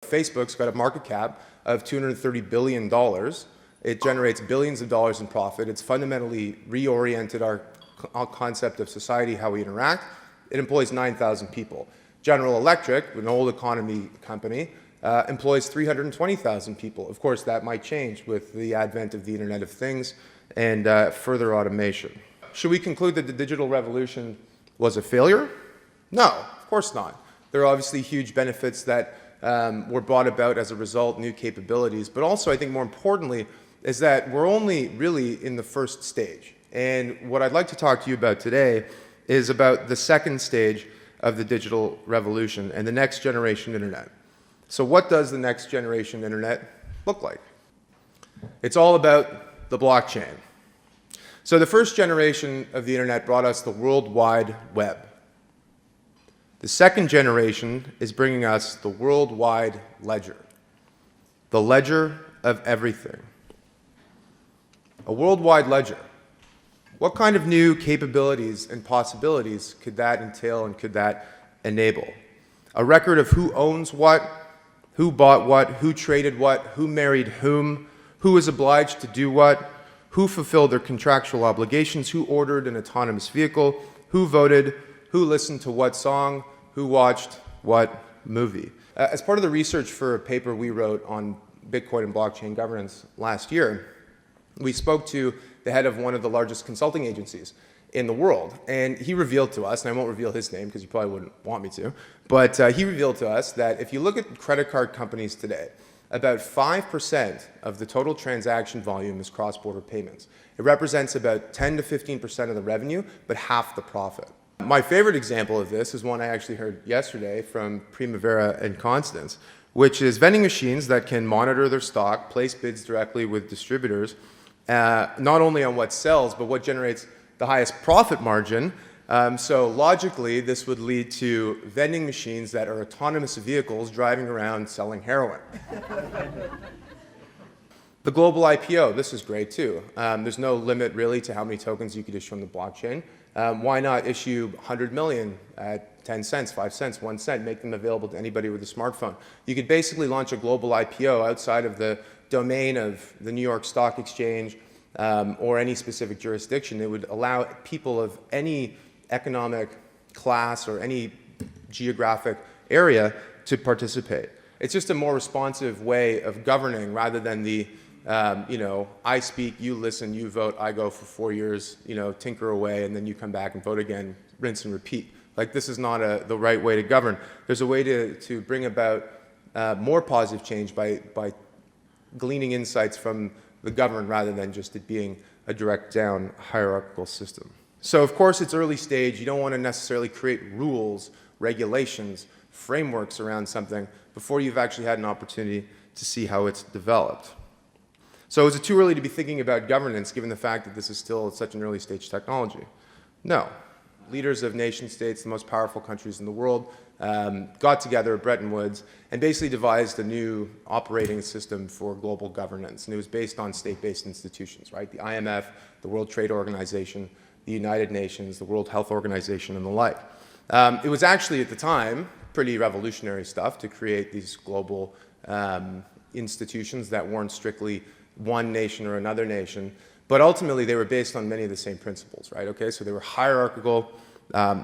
Facebook's got a market cap of $230 billion. It generates billions of dollars in profit. It's fundamentally reoriented our concept of society, how we interact. It employs 9,000 people. General Electric, an old economy company, employs 320,000 people. Of course, that might change with the advent of the Internet of Things and further automation. Should we conclude that the digital revolution was a failure? No, of course not. There are obviously huge benefits that were brought about as a result, new capabilities, but also I think more importantly is that we're only really in the first stage. And what I'd like to talk to you about today is about the second stage of the digital revolution and the next generation internet. So what does the next generation internet look like? It's all about the blockchain. So the first generation of the internet brought us the World Wide Web. The second generation is bringing us the worldwide ledger, the ledger of everything. A worldwide ledger. What kind of new capabilities and possibilities could that entail and could that enable? A record of who owns what, who bought what, who traded what, who married whom, who was obliged to do what, who fulfilled their contractual obligations, who ordered an autonomous vehicle, who voted, who listened to what song, who watched what movie. As part of the research for a paper we wrote on Bitcoin and blockchain governance last year, we spoke to the head of one of the largest consulting agencies in the world. And he revealed to us, and I won't reveal his name because you probably wouldn't want me to, but he revealed to us that if you look at credit card companies today, about 5% of the total transaction volume is cross-border payments. It represents about 10 to 15% of the revenue, but half the profit. My favorite example of this is one I actually heard yesterday from Primavera and Constance, which is vending machines that can monitor their stock, place bids directly with distributors, not only on what sells, but what generates the highest profit margin. So logically, this would lead to vending machines that are autonomous vehicles driving around selling heroin. The global IPO, this is great too. There's no limit really to how many tokens you could issue on the blockchain. Why not issue 100 million at 10 cents, 5 cents, 1 cent, make them available to anybody with a smartphone? You could basically launch a global IPO outside of the domain of the New York Stock Exchange or any specific jurisdiction. It would allow people of any economic class or any geographic area to participate. It's just a more responsive way of governing rather than the, I speak, you listen, you vote, I go for 4 years, tinker away, and then you come back and vote again, rinse and repeat. Like, this is not the right way to govern. There's a way to bring about more positive change by gleaning insights from the governed rather than just it being a direct down hierarchical system. So of course it's early stage. You don't want to necessarily create rules, regulations, frameworks around something before you've actually had an opportunity to see how it's developed. So is it too early to be thinking about governance given the fact that this is still such an early stage technology? No. Leaders of nation states, the most powerful countries in the world, got together at Bretton Woods and basically devised a new operating system for global governance. And it was based on state-based institutions, right? The IMF, the World Trade Organization, the United Nations, the World Health Organization, and the like. It was actually, at the time, pretty revolutionary stuff to create these global institutions that weren't strictly one nation or another nation. But ultimately, they were based on many of the same principles, right? Okay, so they were hierarchical,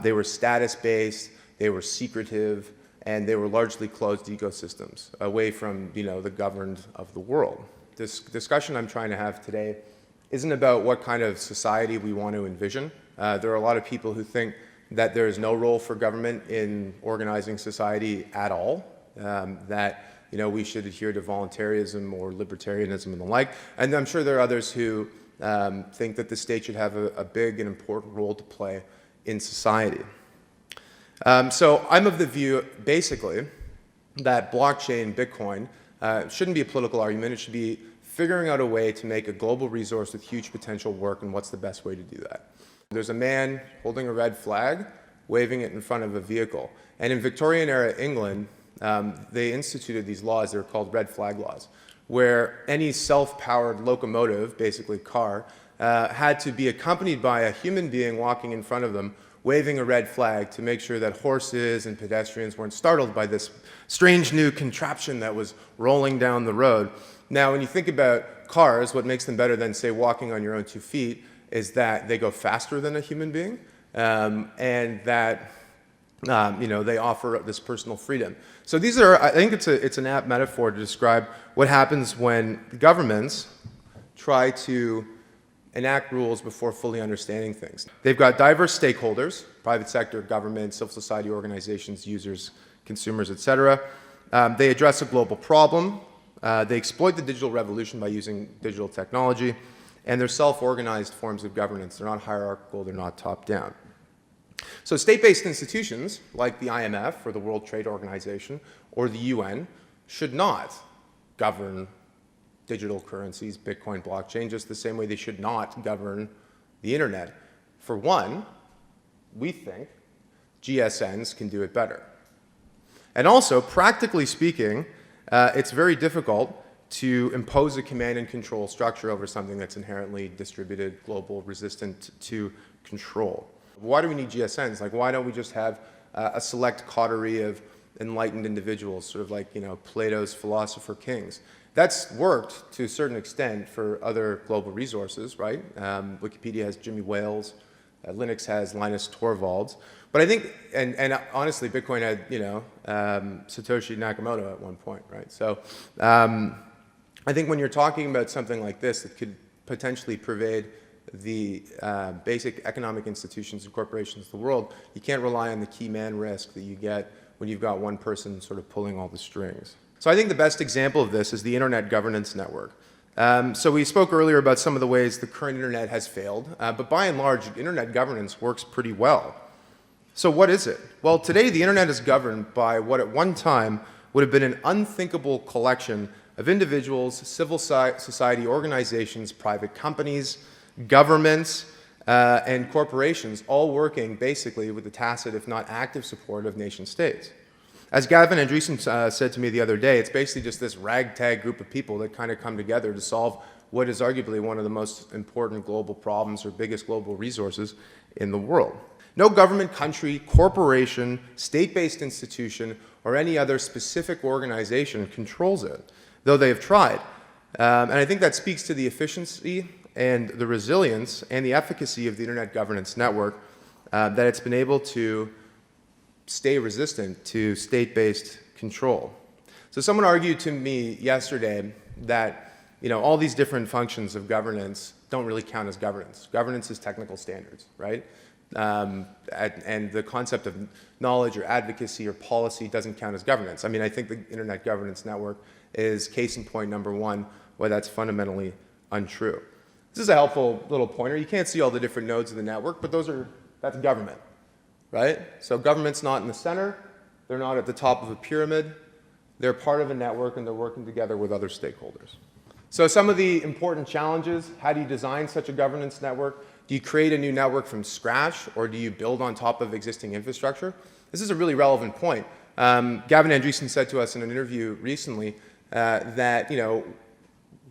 they were status-based, they were secretive, and they were largely closed ecosystems away from, the governed of the world. This discussion I'm trying to have today isn't about what kind of society we want to envision. There are a lot of people who think that there is no role for government in organizing society at all, that we should adhere to voluntarism or libertarianism and the like. And I'm sure there are others who think that the state should have a big and important role to play in society. So I'm of the view, basically, that blockchain, Bitcoin, shouldn't be a political argument. It should be figuring out a way to make a global resource with huge potential work, and what's the best way to do that. There's a man holding a red flag, waving it in front of a vehicle. And in Victorian-era England, they instituted these laws. They were called red flag laws, where any self-powered locomotive, basically car, had to be accompanied by a human being walking in front of them, waving a red flag to make sure that horses and pedestrians weren't startled by this strange new contraption that was rolling down the road. Now, when you think about cars, what makes them better than, say, walking on your own 2 feet is that they go faster than a human being, and that they offer this personal freedom. So these are, I think it's an apt metaphor to describe what happens when governments try to enact rules before fully understanding things. They've got diverse stakeholders, private sector, government, civil society organizations, users, consumers, etc. They address a global problem. They exploit the digital revolution by using digital technology, and they're self-organized forms of governance. They're not hierarchical, they're not top-down. So state-based institutions like the IMF or the World Trade Organization or the UN should not govern digital currencies, Bitcoin, blockchain, just the same way they should not govern the internet. For one, we think GSNs can do it better. And also, practically speaking, it's very difficult to impose a command and control structure over something that's inherently distributed, global, resistant to control. Why do we need GSNs? Like, why don't we just have a select coterie of enlightened individuals, sort of like, Plato's philosopher kings? That's worked to a certain extent for other global resources, right? Wikipedia has Jimmy Wales, Linux has Linus Torvalds. But I think, and honestly, Bitcoin had, Satoshi Nakamoto at one point, right? So I think when you're talking about something like this that could potentially pervade the basic economic institutions and corporations of the world, you can't rely on the key man risk that you get when you've got one person sort of pulling all the strings. So I think the best example of this is the Internet Governance Network. So we spoke earlier about some of the ways the current internet has failed, but by and large, internet governance works pretty well. So what is it? Well, today the internet is governed by what at one time would have been an unthinkable collection of individuals, civil society organizations, private companies, governments, and corporations, all working basically with the tacit, if not active support of nation states. As Gavin Andresen said to me the other day, it's basically just this ragtag group of people that kind of come together to solve what is arguably one of the most important global problems or biggest global resources in the world. No government, country, corporation, state-based institution, or any other specific organization controls it, though they have tried. And I think that speaks to the efficiency and the resilience and the efficacy of the Internet Governance Network, that it's been able to stay resistant to state-based control. So someone argued to me yesterday that all these different functions of governance don't really count as governance. Governance is technical standards, right? And the concept of knowledge or advocacy or policy doesn't count as governance. I mean, I think the Internet Governance Network is case in point number one why that's fundamentally untrue. This is a helpful little pointer. You can't see all the different nodes of the network, but that's government, right? So government's not in the center. They're not at the top of a pyramid. They're part of a network, and they're working together with other stakeholders. So some of the important challenges: how do you design such a governance network? Do you create a new network from scratch, or do you build on top of existing infrastructure? This is a really relevant point. Gavin Andresen said to us in an interview recently that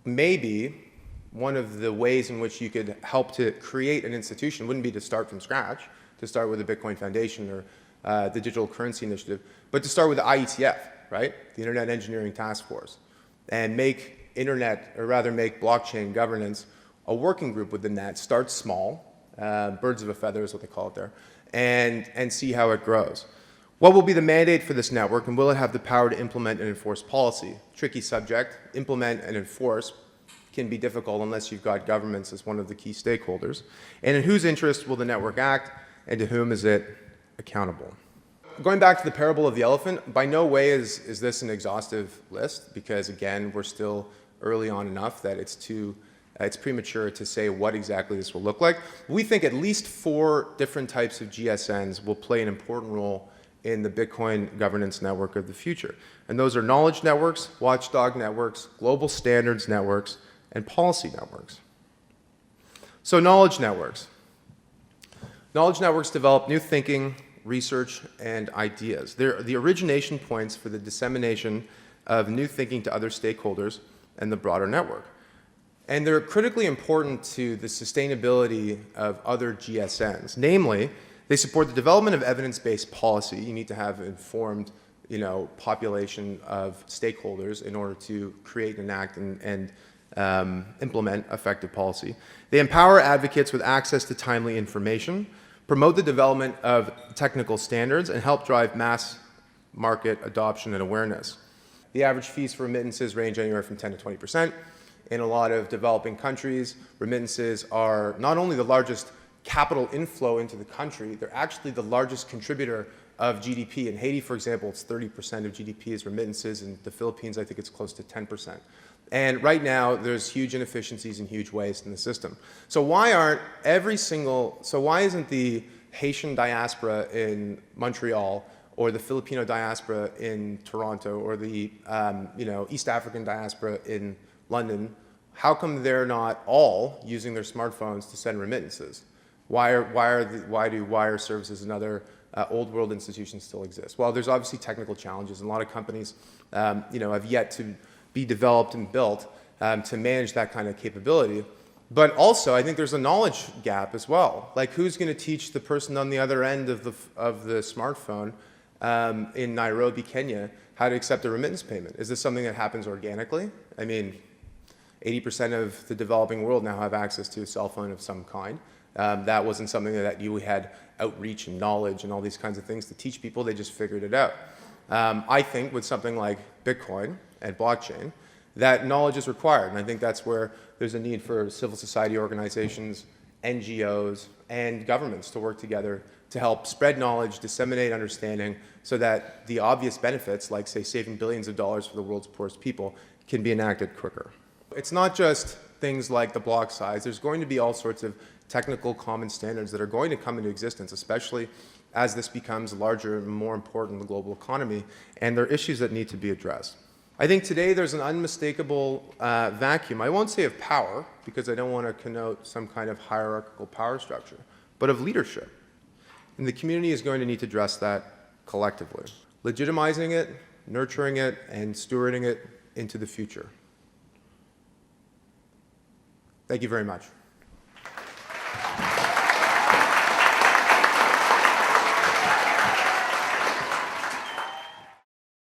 maybe one of the ways in which you could help to create an institution wouldn't be to start from scratch, to start with the Bitcoin Foundation or the Digital Currency Initiative, but to start with the IETF, right? The Internet Engineering Task Force, and make blockchain governance a working group within that. Start small, birds of a feather is what they call it there, and see how it grows. What will be the mandate for this network, and will it have the power to implement and enforce policy? Tricky subject. Implement and enforce can be difficult unless you've got governments as one of the key stakeholders. And in whose interest will the network act, and to whom is it accountable? Going back to the parable of the elephant, by no way is this an exhaustive list, because again, we're still early on enough that it's premature to say what exactly this will look like. We think at least 4 different types of GSNs will play an important role in the Bitcoin governance network of the future. And those are knowledge networks, watchdog networks, global standards networks, and policy networks. So knowledge networks. Knowledge networks develop new thinking, research, and ideas. They're the origination points for the dissemination of new thinking to other stakeholders and the broader network. And they're critically important to the sustainability of other GSNs. Namely, they support the development of evidence-based policy. You need to have informed, population of stakeholders in order to create, enact, and implement effective policy. They empower advocates with access to timely information, promote the development of technical standards, and help drive mass market adoption and awareness. The average fees for remittances range anywhere from 10 to 20%. In a lot of developing countries, remittances are not only the largest capital inflow into the country, they're actually the largest contributor of GDP. In Haiti, for example, it's 30% of GDP is remittances. In the Philippines, I think it's close to 10%. And right now, there's huge inefficiencies and huge waste in the system. So why isn't the Haitian diaspora in Montreal, or the Filipino diaspora in Toronto, or the East African diaspora in London, how come they're not all using their smartphones to send remittances? Why do wire services and other old world institutions still exist? Well, there's obviously technical challenges, and a lot of companies have yet to be developed and built to manage that kind of capability. But also, I think there's a knowledge gap as well. Like, who's going to teach the person on the other end of the smartphone in Nairobi, Kenya, how to accept a remittance payment? Is this something that happens organically? I mean, 80% of the developing world now have access to a cell phone of some kind. That wasn't something that you had outreach and knowledge and all these kinds of things to teach people. They just figured it out. I think with something like Bitcoin and blockchain, that knowledge is required. And I think that's where there's a need for civil society organizations, NGOs, and governments to work together to help spread knowledge, disseminate understanding, so that the obvious benefits, like, say, saving billions of dollars for the world's poorest people, can be enacted quicker. It's not just things like the block size. There's going to be all sorts of technical common standards that are going to come into existence, especially as this becomes larger and more important in the global economy, and there are issues that need to be addressed. I think today there's an unmistakable vacuum. I won't say of power, because I don't want to connote some kind of hierarchical power structure, but of leadership. And the community is going to need to address that collectively, legitimizing it, nurturing it, and stewarding it into the future. Thank you very much.